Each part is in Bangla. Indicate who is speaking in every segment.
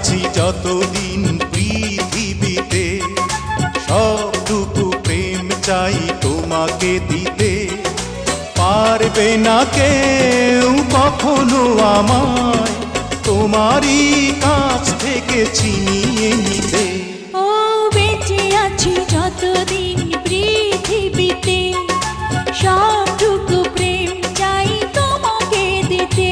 Speaker 1: আছি যতদিন পৃথিবীতে, সবটুকু প্রেম চাই তোমাকে দিতে। পারবে না কেউ কখনো আমায় তোমারই কাছ থেকে ছিনিয়ে নিতে।
Speaker 2: ও বেঁচে আছি যতদিন পৃথিবীতে, সবটুকু প্রেম চাই তোমাকে দিতে।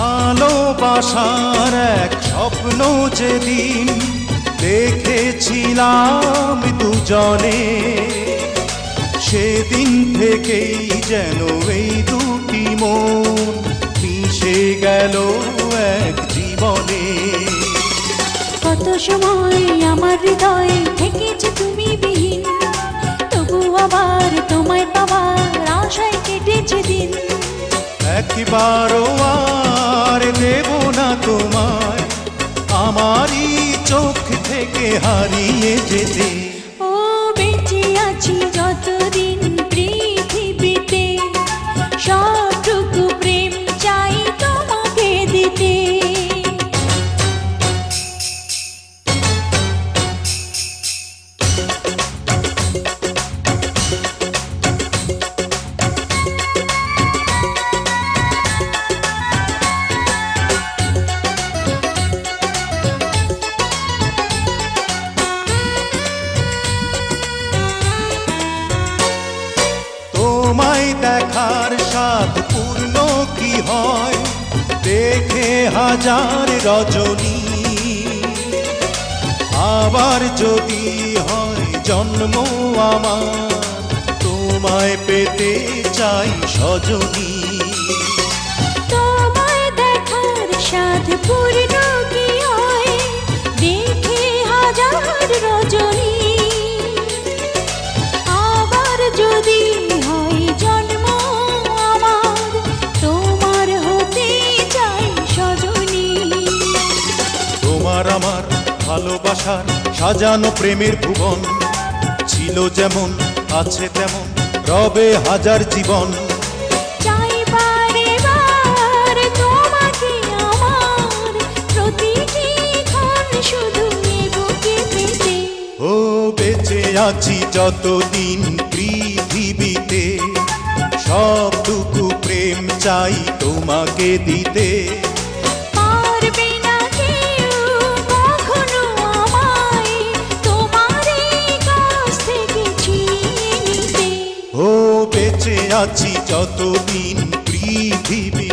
Speaker 1: ভালোবাসার এক স্বপ্ন যেদিন দেখেছিলাম দুজনে, সেদিন থেকেই যেন এই দুটি মন মিশে গেল এক জীবনে।
Speaker 2: কত সময় আমার হৃদয়ে থেকেছে তুমি বিহীন, তবু আবার তোমায় পাওয়ার আশায় কেটেছে দিন।
Speaker 1: একবারও আর দেব না তোমায় আমারই চোখ থেকে হারিয়ে যেতে।
Speaker 2: ও বেঁচে আছি যতদিন পৃথিবীতে, সবটুকু প্রেম চাই তোমাকে দিতে।
Speaker 1: তোমায় দেখার স্বাদ পূর্ণ কি হয় দেখে হাজার রজনী, আবার যদি হয় জন্ম আমার তোমায় পেতে চাই সজনী।
Speaker 2: তোমায় দেখার স্বাদ পূর্ণ কি হয় দেখে হাজার রজনী, আবার যদি হয় জন্ম আমার তোমার হতে চাই সজনী।
Speaker 1: তোমার আমার ভালোবাসার সাজানো প্রেমের ভুবন, ছিল যেমন আছে তেমন রবে হাজার জীবন।
Speaker 2: চাই বারে বার তোমাকে আমার প্রতিটি ক্ষণ শুধু এ বুকে পেতে।
Speaker 1: ও বেঁচে আছি যতদিন পৃথিবীতে, সবটুকু প্রেম চাই তোমাকে দিতে।
Speaker 2: পারবে না কেউ কখনো আমায় তোমারই কাছ থেকে ছিনিয়ে নিতে।
Speaker 1: ও বেঁচে আছি যতদিন পৃথিবী